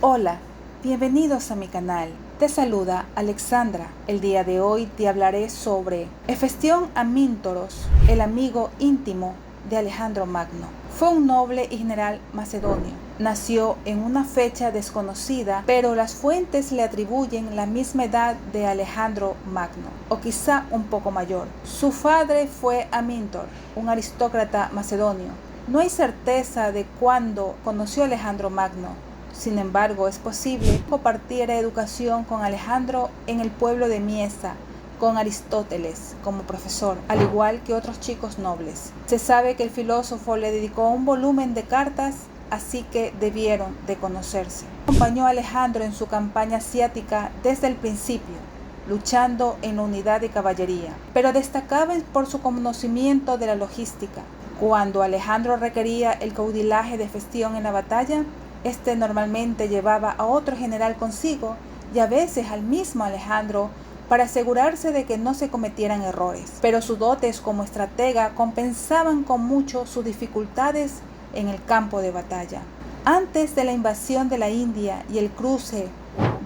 Hola, bienvenidos a mi canal. Te saluda Alexandra. El día de hoy te hablaré sobre Hefestión Amíntoros, el amigo íntimo de Alejandro Magno. Fue un noble y general macedonio. Nació en una fecha desconocida, pero las fuentes le atribuyen la misma edad de Alejandro Magno, o quizá un poco mayor. Su padre fue Amíntor, un aristócrata macedonio. No hay certeza de cuándo conoció a Alejandro Magno. Sin embargo, es posible que compartiera educación con Alejandro en el pueblo de Miesa, con Aristóteles como profesor, al igual que otros chicos nobles. Se sabe que el filósofo le dedicó un volumen de cartas, así que debieron de conocerse. Acompañó a Alejandro en su campaña asiática desde el principio, luchando en la unidad de caballería, pero destacaba por su conocimiento de la logística. Cuando Alejandro requería el caudilaje de Hefestión en la batalla, este normalmente llevaba a otro general consigo y a veces al mismo Alejandro para asegurarse de que no se cometieran errores. Pero sus dotes como estratega compensaban con mucho sus dificultades en el campo de batalla. Antes de la invasión de la India y el cruce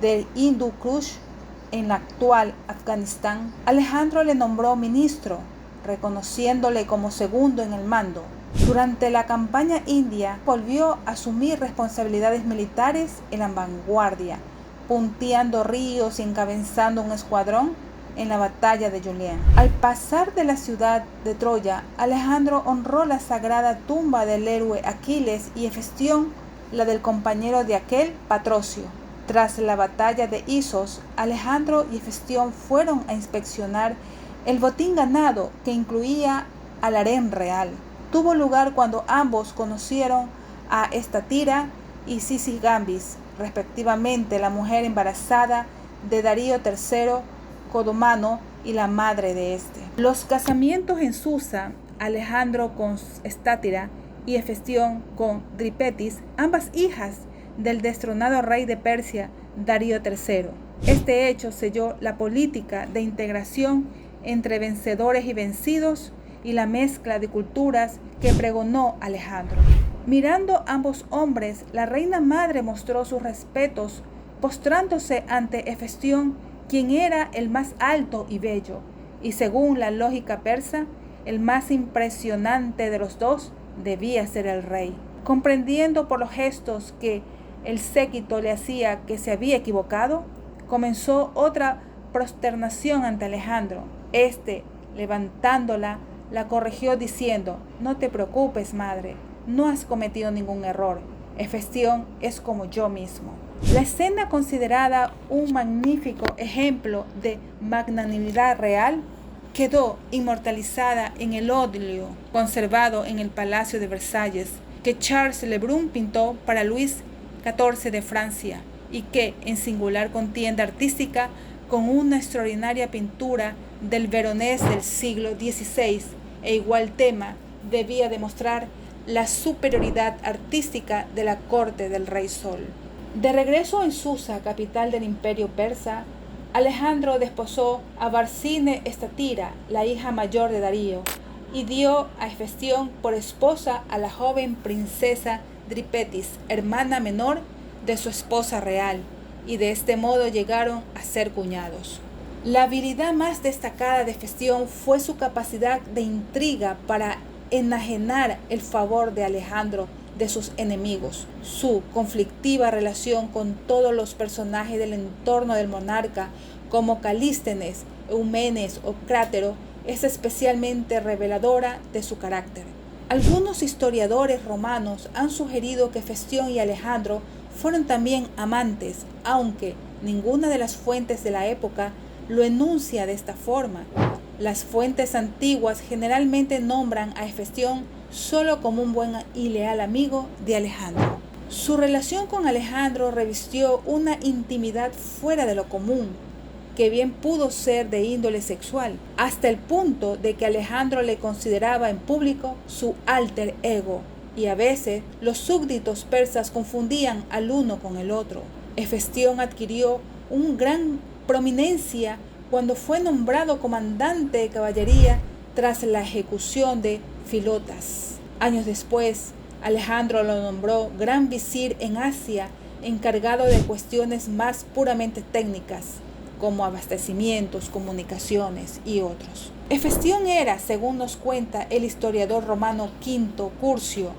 del Hindu Kush en la actual Afganistán, Alejandro le nombró ministro, reconociéndole como segundo en el mando. Durante la campaña india volvió a asumir responsabilidades militares en la vanguardia, punteando ríos y encabezando un escuadrón en la batalla de Julián. Al pasar de la ciudad de Troya, Alejandro honró la sagrada tumba del héroe Aquiles y Hefestión la del compañero de aquel, Patrocio. Tras la batalla de Isos, Alejandro y Hefestión fueron a inspeccionar el botín ganado, que incluía al harén real. Tuvo lugar cuando ambos conocieron a Estatira y Sisygambis, respectivamente la mujer embarazada de Darío III Codomano y la madre de este. Los casamientos en Susa, Alejandro con Estátira y Hefestión con Dripetis, ambas hijas del destronado rey de Persia, Darío III. Este hecho selló la política de integración entre vencedores y vencidos y la mezcla de culturas que pregonó Alejandro. Mirando a ambos hombres, la reina madre mostró sus respetos, postrándose ante Hefestión, quien era el más alto y bello, y según la lógica persa, el más impresionante de los dos debía ser el rey. Comprendiendo por los gestos que el séquito le hacía que se había equivocado, comenzó otra prosternación ante Alejandro. Levantándola, la corrigió diciendo: «No te preocupes, madre, no has cometido ningún error. Hefestión es como yo mismo». La escena, considerada un magnífico ejemplo de magnanimidad real, quedó inmortalizada en el óleo conservado en el Palacio de Versalles, que Charles Le Brun pintó para Luis XIV de Francia, y que, en singular contienda artística, con una extraordinaria pintura del veronés del siglo XVI e igual tema, debía demostrar la superioridad artística de la corte del rey Sol. De regreso en Susa, capital del imperio persa, Alejandro desposó a Barsine Estatira, la hija mayor de Darío, y dio a Hefestión por esposa a la joven princesa Dripetis, hermana menor de su esposa real, y de este modo llegaron a ser cuñados. La habilidad más destacada de Hefestión fue su capacidad de intriga para enajenar el favor de Alejandro de sus enemigos. Su conflictiva relación con todos los personajes del entorno del monarca, como Calístenes, Eumenes o Crátero, es especialmente reveladora de su carácter. Algunos historiadores romanos han sugerido que Hefestión y Alejandro fueron también amantes, aunque ninguna de las fuentes de la época lo enuncia de esta forma. Las fuentes antiguas generalmente nombran a Hefestión solo como un buen y leal amigo de Alejandro. Su relación con Alejandro revistió una intimidad fuera de lo común, que bien pudo ser de índole sexual, hasta el punto de que Alejandro le consideraba en público su alter ego, y a veces los súbditos persas confundían al uno con el otro. Hefestión adquirió una gran prominencia cuando fue nombrado comandante de caballería tras la ejecución de Filotas. Años después, Alejandro lo nombró gran visir en Asia encargado de cuestiones más puramente técnicas, como abastecimientos, comunicaciones y otros. Hefestión era, según nos cuenta el historiador romano Quinto Curcio,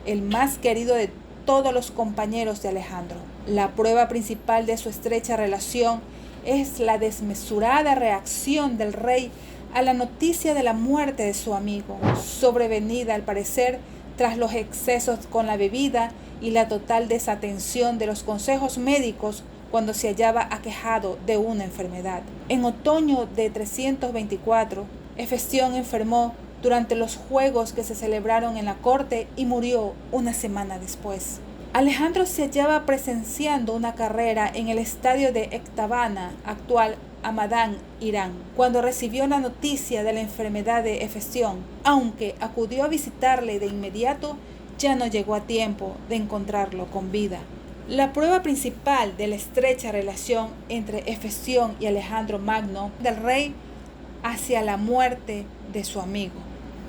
el más querido de todos los compañeros de Alejandro. La prueba principal de su estrecha relación es la desmesurada reacción del rey a la noticia de la muerte de su amigo, sobrevenida al parecer tras los excesos con la bebida y la total desatención de los consejos médicos cuando se hallaba aquejado de una enfermedad. En otoño de 324, Hefestión enfermó durante los juegos que se celebraron en la corte y murió una semana después. Alejandro se hallaba presenciando una carrera en el estadio de Ecbatana, actual Hamadán, Irán, cuando recibió la noticia de la enfermedad de Hefestión. Aunque acudió a visitarle de inmediato, ya no llegó a tiempo de encontrarlo con vida. La prueba principal de la estrecha relación entre Hefestión y Alejandro Magno del rey hacia la muerte de su amigo.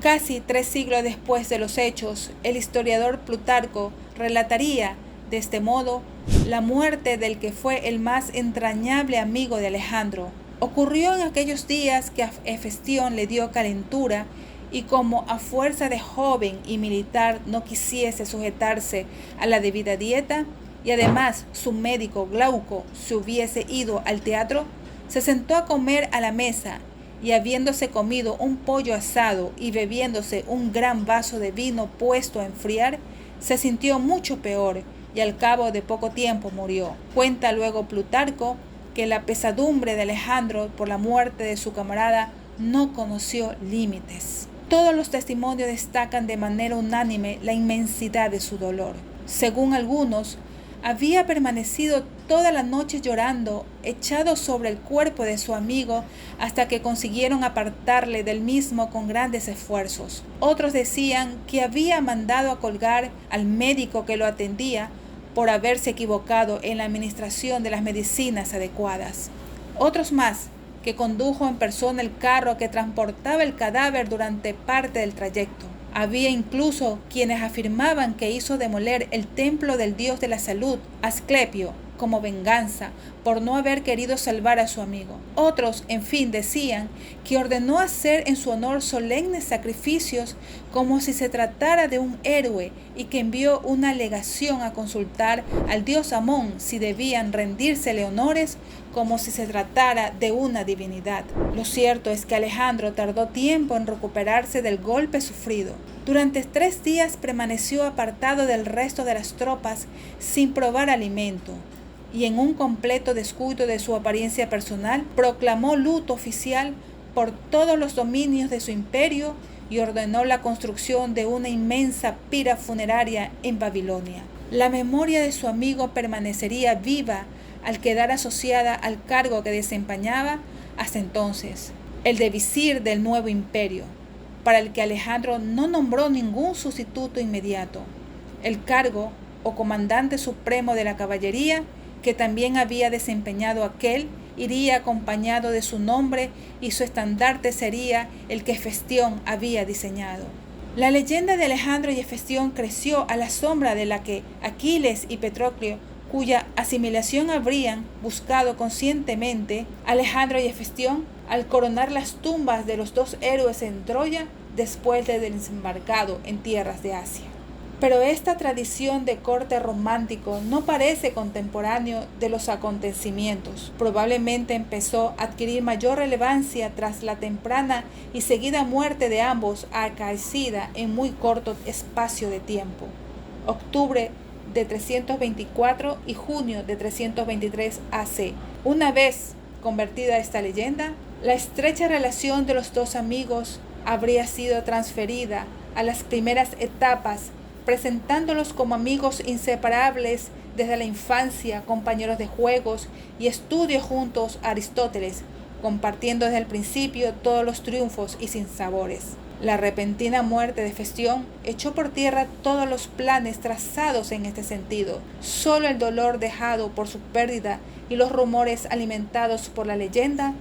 Casi 3 siglos después de los hechos, el historiador Plutarco relataría de este modo la muerte del que fue el más entrañable amigo de Alejandro. Ocurrió en aquellos días que a Hefestión le dio calentura y como a fuerza de joven y militar no quisiese sujetarse a la debida dieta y además su médico Glauco se hubiese ido al teatro, se sentó a comer a la mesa y habiéndose comido un pollo asado y bebiéndose un gran vaso de vino puesto a enfriar, se sintió mucho peor y al cabo de poco tiempo murió. Cuenta luego Plutarco que la pesadumbre de Alejandro por la muerte de su camarada no conoció límites. Todos los testimonios destacan de manera unánime la inmensidad de su dolor. Según algunos, había permanecido toda la noche llorando, echado sobre el cuerpo de su amigo, hasta que consiguieron apartarle del mismo con grandes esfuerzos. Otros decían que había mandado a colgar al médico que lo atendía por haberse equivocado en la administración de las medicinas adecuadas. Otros más, que condujo en persona el carro que transportaba el cadáver durante parte del trayecto. Había incluso quienes afirmaban que hizo demoler el templo del dios de la salud, Asclepio, como venganza por no haber querido salvar a su amigo. Otros, en fin, decían que ordenó hacer en su honor solemnes sacrificios como si se tratara de un héroe y que envió una legación a consultar al dios Amón si debían rendírsele honores como si se tratara de una divinidad. Lo cierto es que Alejandro tardó tiempo en recuperarse del golpe sufrido. Durante 3 días permaneció apartado del resto de las tropas sin probar alimento y en un completo descuido de su apariencia personal, proclamó luto oficial por todos los dominios de su imperio y ordenó la construcción de una inmensa pira funeraria en Babilonia. La memoria de su amigo permanecería viva al quedar asociada al cargo que desempeñaba hasta entonces, el de visir del nuevo imperio, para el que Alejandro no nombró ningún sustituto inmediato. El cargo o comandante supremo de la caballería, que también había desempeñado aquel, iría acompañado de su nombre y su estandarte sería el que Hefestión había diseñado. La leyenda de Alejandro y Hefestión creció a la sombra de la que Aquiles y Patroclo, cuya asimilación habrían buscado conscientemente Alejandro y Hefestión al coronar las tumbas de los 2 héroes en Troya después del desembarcado en tierras de Asia. Pero esta tradición de corte romántico no parece contemporáneo de los acontecimientos. Probablemente empezó a adquirir mayor relevancia tras la temprana y seguida muerte de ambos acaecida en muy corto espacio de tiempo. Octubre de 324 y junio de 323 AC. Una vez convertida esta leyenda, la estrecha relación de los 2 amigos habría sido transferida a las primeras etapas, presentándolos como amigos inseparables desde la infancia, compañeros de juegos y estudios juntos a Aristóteles, compartiendo desde el principio todos los triunfos y sinsabores. La repentina muerte de Hefestión echó por tierra todos los planes trazados en este sentido. Solo el dolor dejado por su pérdida y los rumores alimentados por la leyenda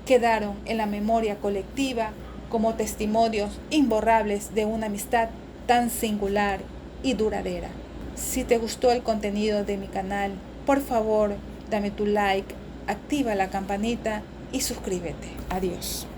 quedaron en la memoria colectiva como testimonios imborrables de una amistad tan singular y duradera. Si te gustó el contenido de mi canal, Por favor, dame tu like, activa la campanita y suscríbete. Adiós.